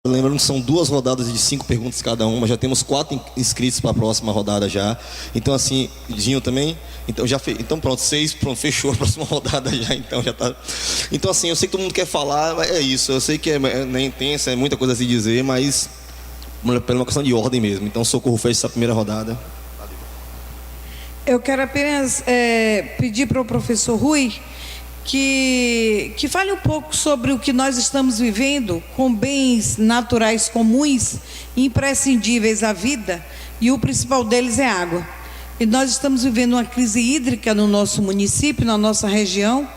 Lembrando que são 2 rodadas de 5 perguntas cada uma. Já temos 4 inscritos para a próxima rodada já. Então assim, Dinho também. Então já então pronto, 6, pronto, fechou a próxima rodada já. Então já tá. Então assim, eu sei que todo mundo quer falar, é isso. Eu sei que é intensa, é muita coisa a se dizer, mas por uma questão de ordem mesmo. Então Socorro fecha essa primeira rodada. Eu quero apenas pedir para o professor Rui que fale um pouco sobre o que nós estamos vivendo com bens naturais comuns, imprescindíveis à vida, e o principal deles é água. E nós estamos vivendo uma crise hídrica no nosso município, na nossa região,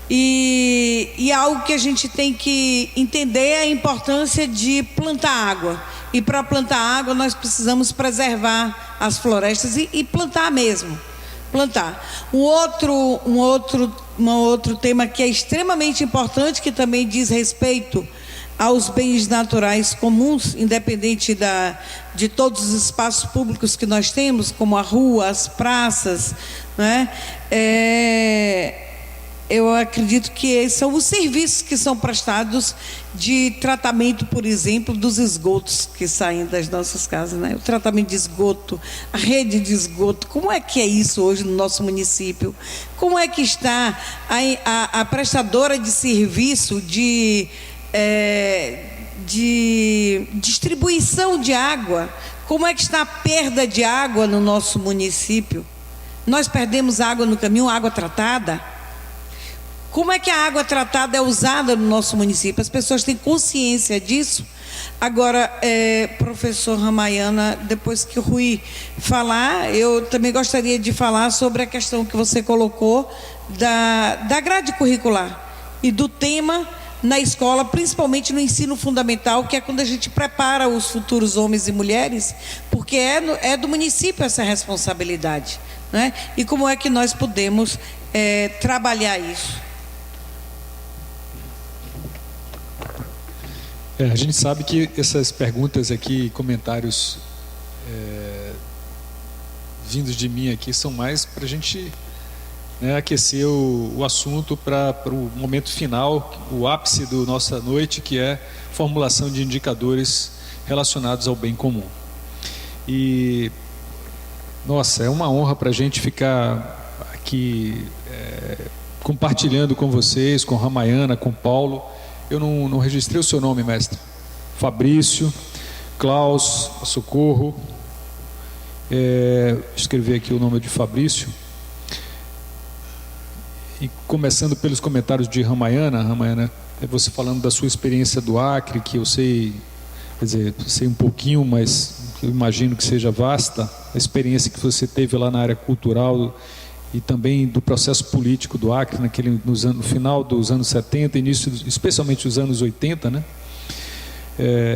e algo que a gente tem que entender é a importância de plantar água. E para plantar água nós precisamos preservar as florestas e plantar mesmo. Plantar. Um outro tema que é extremamente importante, que também diz respeito aos bens naturais comuns, independente de todos os espaços públicos que nós temos, como a rua, as praças, né? Eu acredito que são os serviços que são prestados de tratamento, por exemplo, dos esgotos que saem das nossas casas, né? O tratamento de esgoto, a rede de esgoto, como é que é isso hoje no nosso município? Como é que está a prestadora de serviço de distribuição de água? Como é que está a perda de água no nosso município? Nós perdemos água no caminho, água tratada. Como é que a água tratada é usada no nosso município? As pessoas têm consciência disso? Agora, professor Ramayana, depois que o Rui falar, eu também gostaria de falar sobre a questão que você colocou da grade curricular e do tema na escola, principalmente no ensino fundamental, que é quando a gente prepara os futuros homens e mulheres, porque é do município essa responsabilidade, né? E como é que nós podemos trabalhar isso? A gente sabe que essas perguntas aqui, comentários vindos de mim aqui, são mais para a gente aquecer o assunto para o momento final, o ápice da nossa noite, que é formulação de indicadores relacionados ao bem comum. E, nossa, é uma honra para a gente ficar aqui compartilhando com vocês, com Ramayana, com Paulo. Eu não registrei o seu nome, mestre. Fabrício, Klaus, Socorro. Escrevi aqui o nome de Fabrício. E começando pelos comentários de Ramayana, você falando da sua experiência do Acre, que eu sei, quer dizer, sei um pouquinho, mas eu imagino que seja vasta, a experiência que você teve lá na área cultural e também do processo político do Acre, no final dos anos 70, início, especialmente dos anos 80, né?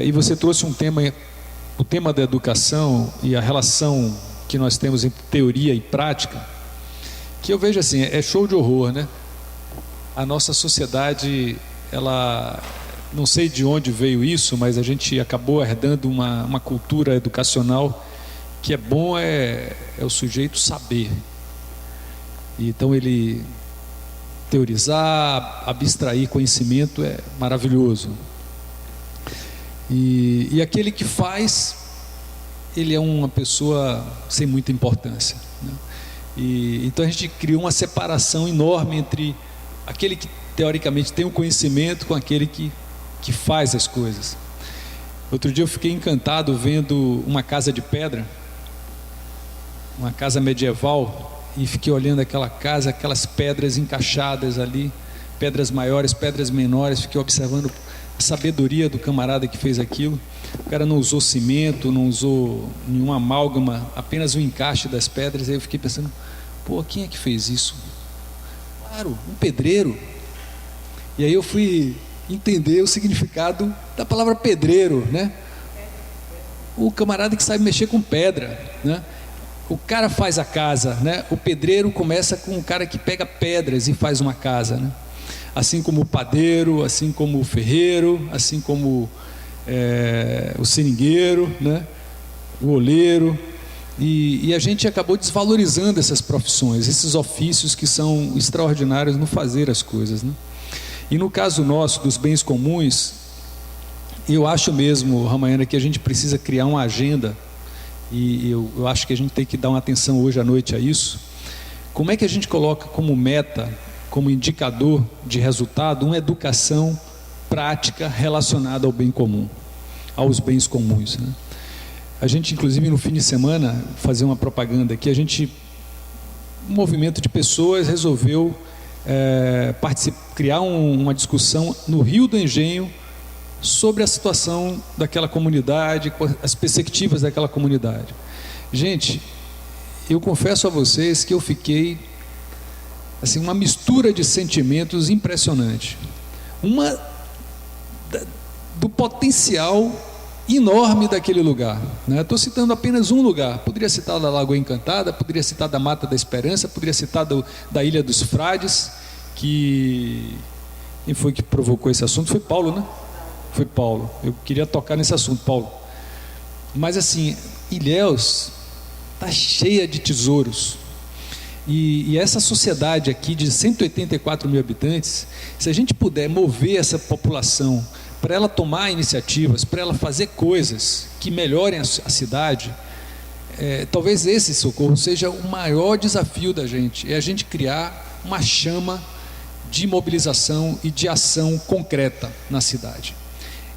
E você trouxe o tema da educação e a relação que nós temos entre teoria e prática, que eu vejo assim, é show de horror, né? A nossa sociedade, ela, não sei de onde veio isso, mas a gente acabou herdando uma cultura educacional que é bom o sujeito saber. Então ele teorizar, abstrair conhecimento é maravilhoso. E aquele que faz, ele é uma pessoa sem muita importância, né? Então a gente criou uma separação enorme entre aquele que teoricamente tem o conhecimento com aquele que faz as coisas. Outro dia eu fiquei encantado vendo uma casa de pedra, uma casa medieval, e fiquei olhando aquela casa, aquelas pedras encaixadas ali, pedras maiores, pedras menores, fiquei observando a sabedoria do camarada que fez aquilo. O cara não usou cimento, não usou nenhuma amálgama, apenas o encaixe das pedras. Aí eu fiquei pensando, quem é que fez isso? Claro, um pedreiro. E aí eu fui entender o significado da palavra pedreiro, né? O camarada que sabe mexer com pedra, né? O cara faz a casa, né? O pedreiro começa com o cara que pega pedras e faz uma casa, né? Assim como o padeiro, assim como o ferreiro, assim como o seringueiro, né? O oleiro. E a gente acabou desvalorizando essas profissões, esses ofícios que são extraordinários no fazer as coisas, né? E no caso nosso, dos bens comuns, Eu acho mesmo, Ramayana, que a gente precisa criar uma agenda, e eu acho que a gente tem que dar uma atenção hoje à noite a isso. Como é que a gente coloca como meta, como indicador de resultado, uma educação prática relacionada ao bem comum, aos bens comuns, né? A gente, inclusive, no fim de semana, fazer uma propaganda aqui, um movimento de pessoas resolveu criar uma discussão no Rio do Engenho sobre a situação daquela comunidade, as perspectivas daquela comunidade. Gente, eu confesso a vocês que eu fiquei assim, uma mistura de sentimentos impressionante. Do potencial enorme daquele lugar, né? Estou citando apenas um lugar. Poderia citar da Lagoa Encantada, poderia citar da Mata da Esperança, poderia citar da Ilha dos Frades, quem foi que provocou esse assunto? Foi Paulo, né? Foi Paulo. Eu queria tocar nesse assunto, Paulo. Mas assim, Ilhéus está cheia de tesouros. E essa sociedade aqui de 184 mil habitantes, se a gente puder mover essa população para ela tomar iniciativas, para ela fazer coisas que melhorem a cidade, talvez esse, Socorro, seja o maior desafio da gente, é a gente criar uma chama de mobilização e de ação concreta na cidade.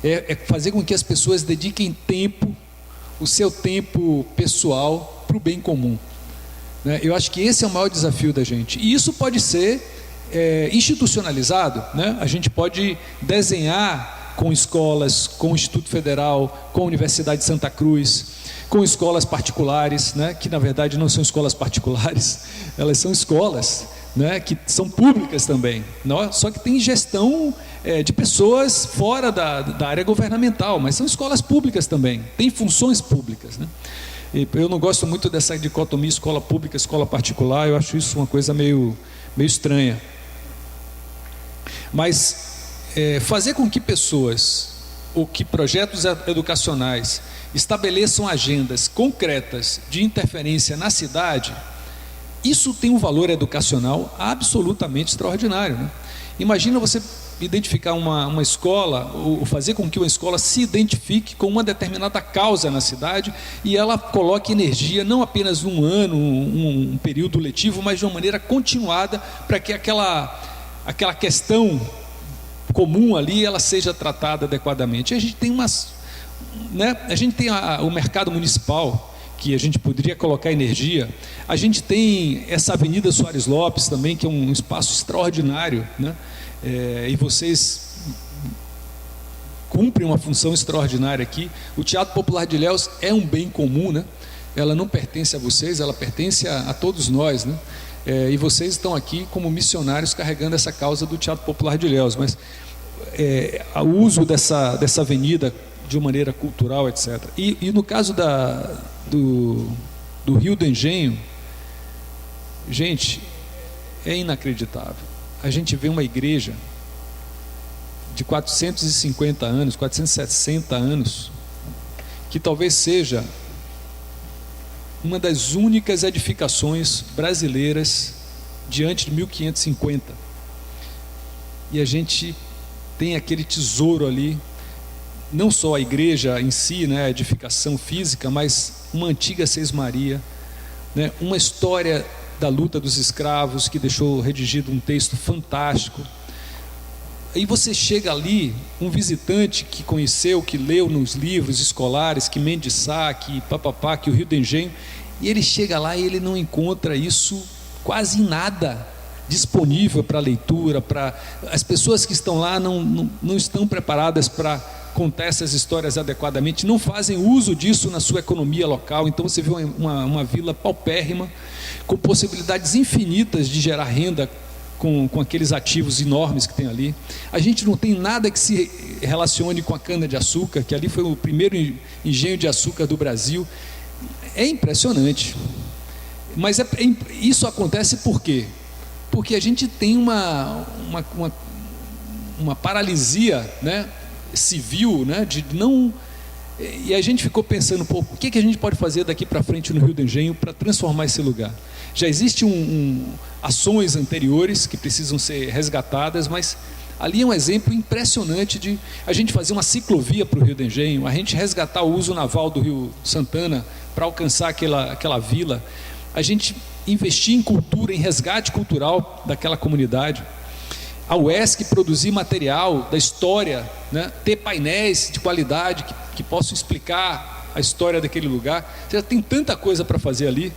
É fazer com que as pessoas dediquem tempo, o seu tempo pessoal, para o bem comum. Eu acho que esse é o maior desafio da gente. E isso pode ser institucionalizado, né? A gente pode desenhar com escolas, com o Instituto Federal, com a Universidade de Santa Cruz, com escolas particulares, né? Que na verdade não são escolas particulares, elas são escolas, né? Que são públicas também, não? Só que tem gestão de pessoas fora da área governamental, mas são escolas públicas também, tem funções públicas, né? Eu não gosto muito dessa dicotomia escola pública, escola particular, eu acho isso uma coisa meio estranha. Mas fazer com que pessoas ou que projetos educacionais estabeleçam agendas concretas de interferência na cidade, isso tem um valor educacional absolutamente extraordinário, né? Imagina você identificar uma escola, ou fazer com que uma escola se identifique com uma determinada causa na cidade e ela coloque energia, não apenas um ano, um período letivo, mas de uma maneira continuada, para que aquela questão comum ali, ela seja tratada adequadamente. A gente tem a gente tem o mercado municipal, que a gente poderia colocar energia. A gente tem essa Avenida Soares Lopes também, que é um espaço extraordinário, né? E vocês cumprem uma função extraordinária aqui. O Teatro Popular de Ilhéus é um bem comum, né? Ela não pertence a vocês, ela pertence a todos nós, né? E vocês estão aqui como missionários carregando essa causa do Teatro Popular de Ilhéus, mas o uso dessa avenida de uma maneira cultural, etc. E no caso do Rio do Engenho, gente, é inacreditável. A gente vê uma igreja de 450 anos, 460 anos, que talvez seja uma das únicas edificações brasileiras diante de 1550. E a gente tem aquele tesouro ali, não só a igreja em si, né, a edificação física, mas uma antiga sesmaria, né, uma história da luta dos escravos, que deixou redigido um texto fantástico. Aí você chega ali, um visitante que conheceu, que leu nos livros escolares, que Mendes Sá, que papapá, que o Rio do Engenho, e ele chega lá e ele não encontra isso quase em nada disponível para leitura, as pessoas que estão lá não estão preparadas para contar essas histórias adequadamente, não fazem uso disso na sua economia local. Então você vê uma vila paupérrima, com possibilidades infinitas de gerar renda com aqueles ativos enormes que tem ali. A gente não tem nada que se relacione com a cana-de-açúcar, que ali foi o primeiro engenho de açúcar do Brasil. É impressionante. Mas isso acontece por quê? Porque a gente tem uma paralisia, né, civil, né, de não... E a gente ficou pensando, o que a gente pode fazer daqui para frente no Rio do Engenho para transformar esse lugar? Já existem ações anteriores que precisam ser resgatadas, mas Ali é um exemplo impressionante de a gente fazer uma ciclovia para o Rio do Engenho, a gente resgatar o uso naval do Rio Santana para alcançar aquela vila, a gente investir em cultura, em resgate cultural daquela comunidade. A UESC produzir material da história, né? Ter painéis de qualidade que possam explicar a história daquele lugar. Já tem tanta coisa para fazer ali.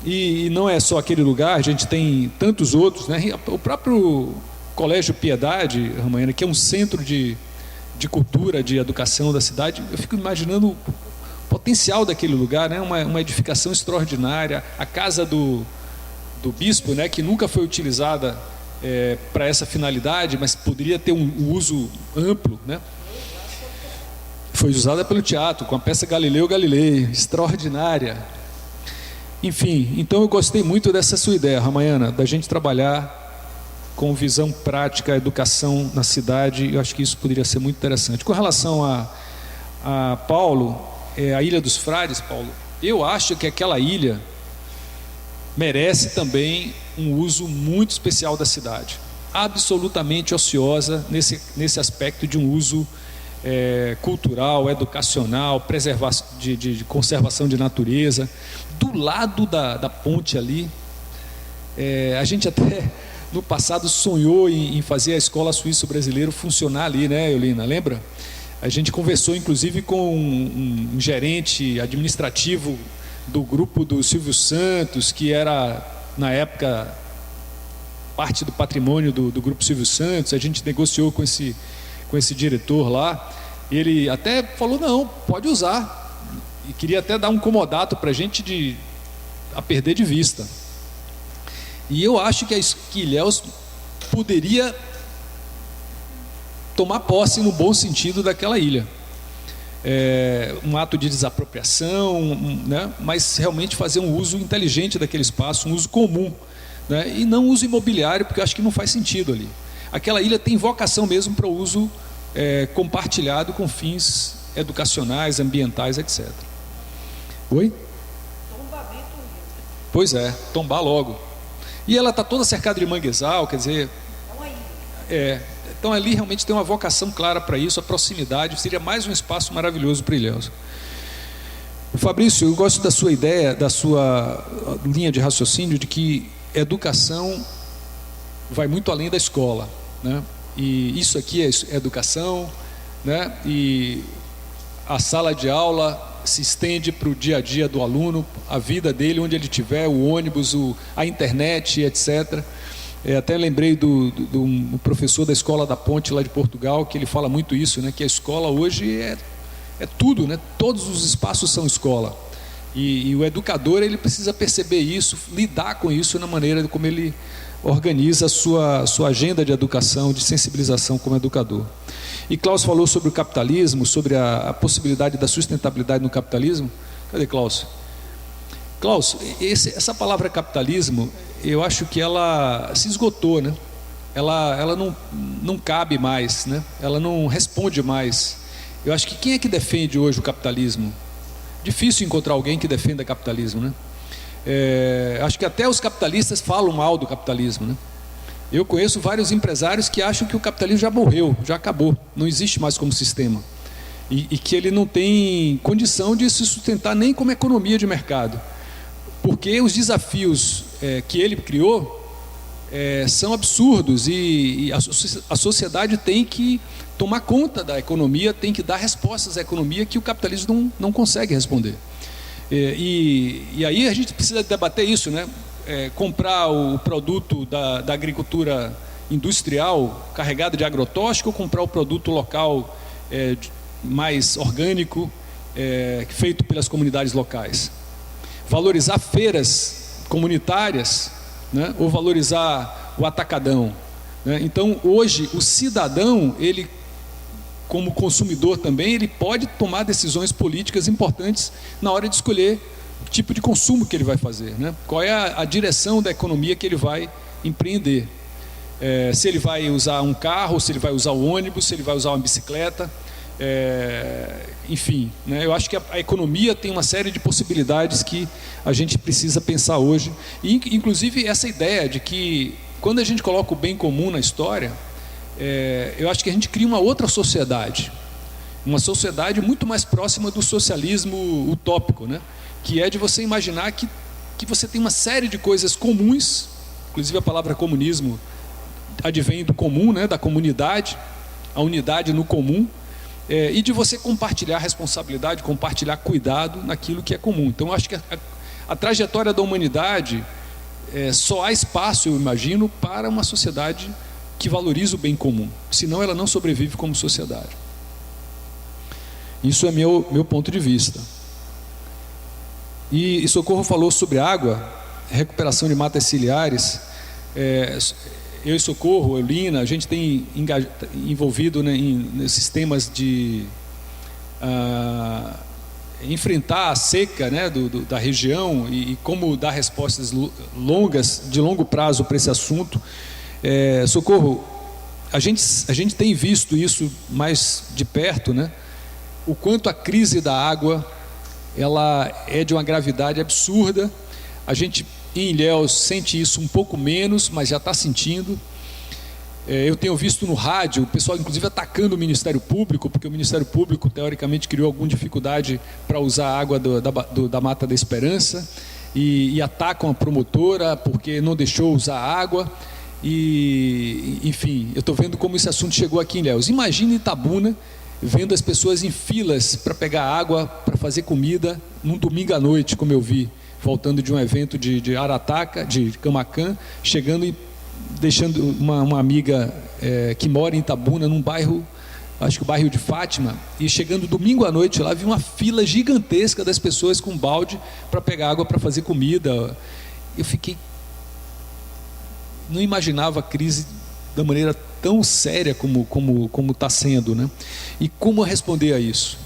E não é só aquele lugar, a gente tem tantos outros, né? O próprio Colégio Piedade, Ramayana, que é um centro de cultura, de educação da cidade, eu fico imaginando o potencial daquele lugar, né? Uma edificação extraordinária. A casa do bispo, né? Que nunca foi utilizada para essa finalidade, mas poderia ter um uso amplo, né? Foi usada pelo teatro, com a peça Galileu Galilei, extraordinária. Enfim, então eu gostei muito dessa sua ideia, Ramayana, da gente trabalhar com visão prática, a educação na cidade. Eu acho que isso poderia ser muito interessante. Com relação a Paulo, a Ilha dos Frades, Paulo, eu acho que aquela ilha merece também um uso muito especial da cidade, absolutamente ociosa nesse aspecto de um uso cultural, educacional, de conservação de natureza. Do lado da ponte ali, a gente até no passado sonhou em fazer a Escola Suíço-Brasileira funcionar ali, né, Eulina? Lembra? A gente conversou inclusive com um gerente administrativo do grupo do Silvio Santos, que era na época parte do patrimônio do grupo Silvio Santos. A gente negociou com esse diretor lá, ele até falou, não, pode usar, e queria até dar um comodato para a gente a perder de vista. E eu acho que Ilhéus poderia tomar posse no bom sentido daquela ilha. Um ato de desapropriação, né? Mas realmente fazer um uso inteligente daquele espaço, um uso comum, né? E não uso imobiliário, porque eu acho que não faz sentido ali. Aquela ilha tem vocação mesmo para o uso compartilhado com fins educacionais, ambientais, etc. Oi? Tombamento. Pois é, tombar logo. E ela está toda cercada de manguezal, quer dizer... É uma ilha. Então ali realmente tem uma vocação clara para isso, a proximidade, seria mais um espaço maravilhoso para Ilhéus. Fabrício, eu gosto da sua ideia, da sua linha de raciocínio de que educação vai muito além da escola, né? E isso aqui é educação, né? E a sala de aula se estende para o dia a dia do aluno, a vida dele, onde ele estiver, o ônibus, a internet, etc. Até lembrei do professor da Escola da Ponte lá de Portugal, que ele fala muito isso, né? Que a escola hoje é tudo, né? Todos os espaços são escola. E o educador, ele precisa perceber isso, lidar com isso na maneira como ele organiza a sua agenda de educação, de sensibilização como educador. E Klaus falou sobre o capitalismo, sobre a possibilidade da sustentabilidade no capitalismo. Cadê Klaus? Klaus, essa palavra capitalismo, eu acho que ela se esgotou, né? Ela não cabe mais, né? Ela não responde mais. Eu acho que quem é que defende hoje o capitalismo? Difícil encontrar alguém que defenda capitalismo, né? Acho que até os capitalistas falam mal do capitalismo, né? Eu conheço vários empresários que acham que o capitalismo já morreu, já acabou, não existe mais como sistema, e que ele não tem condição de se sustentar nem como economia de mercado, porque os desafios que ele criou são absurdos, e a sociedade tem que tomar conta da economia, tem que dar respostas à economia que o capitalismo não consegue responder. E aí a gente precisa debater isso, né? Comprar o produto da agricultura industrial carregado de agrotóxico, ou comprar o produto local mais orgânico, feito pelas comunidades locais. Valorizar feiras comunitárias, né? Ou valorizar o atacadão, né? Então hoje o cidadão, ele como consumidor também, ele pode tomar decisões políticas importantes na hora de escolher o tipo de consumo que ele vai fazer, né? Qual é a direção da economia que ele vai empreender, se ele vai usar um carro, se ele vai usar o ônibus, se ele vai usar uma bicicleta, enfim, né? Eu acho que a economia tem uma série de possibilidades que a gente precisa pensar hoje, e inclusive essa ideia de que quando a gente coloca o bem comum na história, eu acho que a gente cria uma outra sociedade, uma sociedade muito mais próxima do socialismo utópico, né? Que é de você imaginar que você tem uma série de coisas comuns, inclusive a palavra comunismo advém do comum, né? Da comunidade, a unidade no comum, e de você compartilhar responsabilidade, compartilhar cuidado naquilo que é comum. Então eu acho que a trajetória da humanidade, só há espaço, eu imagino, para uma sociedade que valoriza o bem comum, senão ela não sobrevive como sociedade. Isso é meu ponto de vista. E Socorro falou sobre água, recuperação de matas ciliares. Eu e Socorro, Lina, a gente tem envolvido, né, nesses temas de enfrentar a seca, né, da região e como dar respostas de longo prazo para esse assunto. Socorro, a gente tem visto isso mais de perto, né? O quanto a crise da água ela é de uma gravidade absurda. A gente em Ilhéus sente isso um pouco menos, mas já está sentindo. Eu tenho visto no rádio o pessoal inclusive atacando o Ministério Público, porque o Ministério Público teoricamente criou alguma dificuldade para usar a água da Mata da Esperança, e atacam a promotora porque não deixou usar a água. E enfim, eu estou vendo como esse assunto chegou aqui em Ilhéus. Imagine Itabuna vendo as pessoas em filas para pegar água, para fazer comida, num domingo à noite, como eu vi, voltando de um evento de Arataca, de Camaquã, chegando e deixando uma amiga que mora em Itabuna, num bairro, acho que o bairro de Fátima, e chegando domingo à noite lá, vi uma fila gigantesca das pessoas com balde para pegar água para fazer comida. Eu não imaginava a crise da maneira tão séria como está sendo, né? E como responder a isso?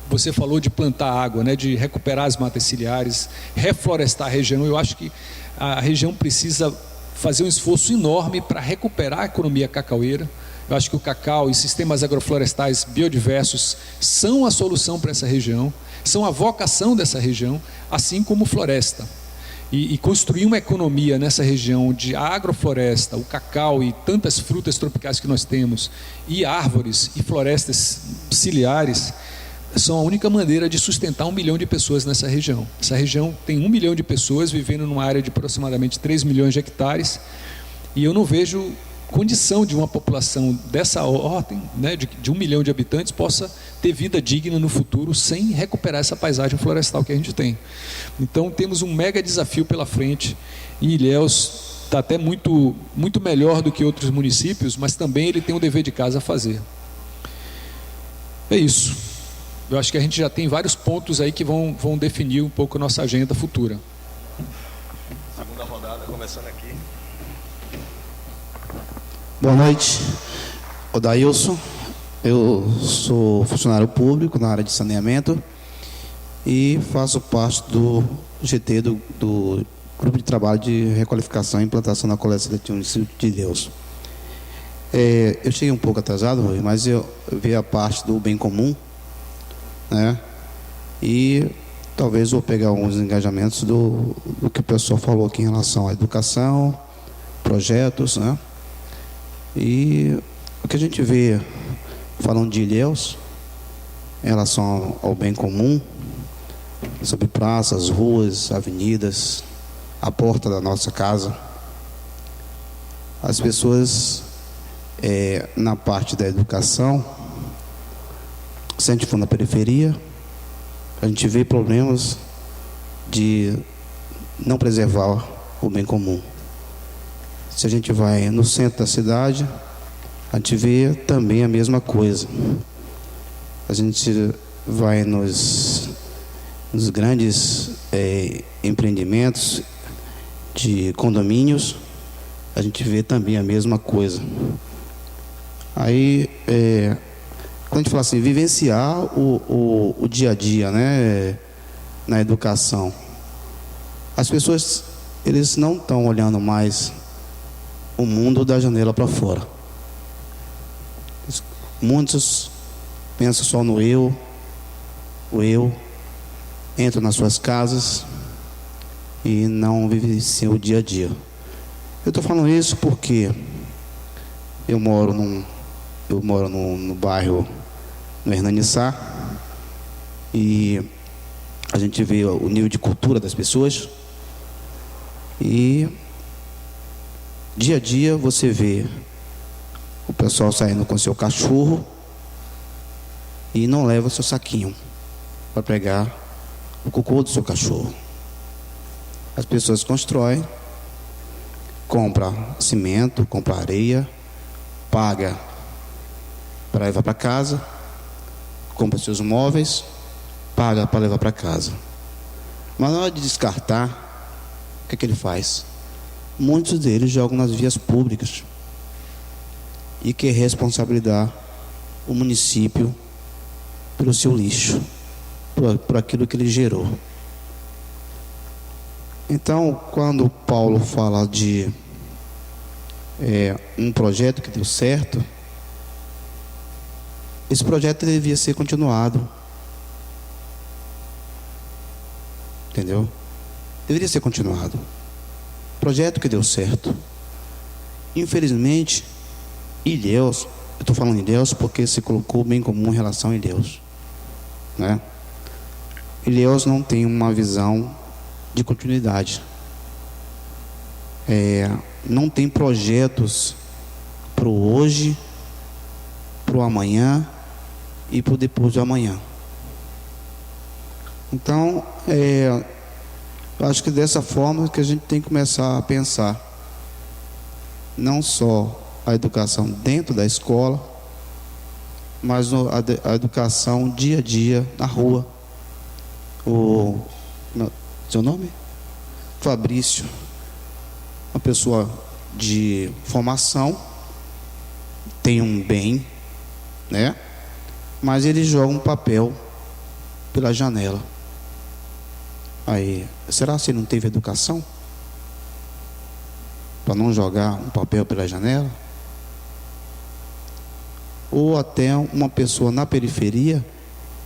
Você falou de plantar água, né? De recuperar as matas ciliares, reflorestar a região. Eu acho que a região precisa fazer um esforço enorme para recuperar a economia cacaueira. Eu acho que o cacau e sistemas agroflorestais biodiversos são a solução para essa região, são a vocação dessa região, assim como floresta. E construir uma economia nessa região de agrofloresta, o cacau e tantas frutas tropicais que nós temos, e árvores e florestas ciliares, são a única maneira de sustentar 1 milhão de pessoas nessa região. Essa região tem 1 milhão de pessoas vivendo numa área de aproximadamente 3 milhões de hectares, e eu não vejo condição de uma população dessa ordem, né, de 1 milhão de habitantes, possa ter vida digna no futuro sem recuperar essa paisagem florestal que a gente tem. Então temos um mega desafio pela frente, e Ilhéus está até muito melhor do que outros municípios, mas também ele tem um dever de casa a fazer. É isso. Eu acho que a gente já tem vários pontos aí que vão definir um pouco a nossa agenda futura. Segunda rodada, começando aqui. Boa noite, Odailson. Eu sou funcionário público na área de saneamento e faço parte do GT do Grupo de Trabalho de Requalificação e Implantação da Coleta Seletiva no município de Ilhéus. Eu cheguei um pouco atrasado, mas eu vi a parte do bem comum, né? E talvez vou pegar alguns engajamentos do que o pessoal falou aqui em relação à educação, projetos, né? E o que a gente vê falando de Ilhéus em relação ao bem comum, sobre praças, ruas, avenidas, a porta da nossa casa, as pessoas na parte da educação, se a gente for na periferia, a gente vê problemas de não preservar o bem comum. Se a gente vai no centro da cidade, a gente vê também a mesma coisa. A gente vai nos grandes empreendimentos de condomínios, a gente vê também a mesma coisa. Aí, quando a gente fala assim, vivenciar o dia a dia, né, na educação, as pessoas, eles não estão olhando mais o mundo da janela para fora. Muitos pensam só no eu, entram nas suas casas e não vivenciam o dia a dia. Eu estou falando isso porque Eu moro no bairro, no Hernanissá, e a gente vê o nível de cultura das pessoas, e dia a dia você vê o pessoal saindo com seu cachorro e não leva seu saquinho para pegar o cocô do seu cachorro. As pessoas constroem, compra cimento, compra areia, paga para levar para casa, compra seus móveis, paga para levar para casa. Mas na hora de descartar, o que é que ele faz? Muitos deles jogam nas vias públicas e quer responsabilizar o município pelo seu lixo, por aquilo que ele gerou. Então, quando Paulo fala de um projeto que deu certo, esse projeto devia ser continuado. Entendeu? Deveria ser continuado. Projeto que deu certo. Infelizmente, Ilhéus, eu estou falando Ilhéus porque se colocou bem comum em relação a Ilhéus, né? Ilhéus não tem uma visão de continuidade. Não tem projetos para o hoje, para o amanhã e para o depois do amanhã. Então, eu acho que dessa forma que a gente tem que começar a pensar não só a educação dentro da escola, mas a educação dia a dia na rua. Seu nome? Fabrício, uma pessoa de formação, tem um bem, né? Mas ele joga um papel pela janela. Aí, será que ele não teve educação para não jogar um papel pela janela? Ou até uma pessoa na periferia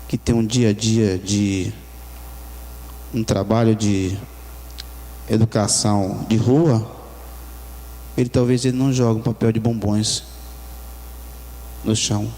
que tem um dia a dia de um trabalho de educação de rua, talvez ele não jogue um papel de bombons no chão.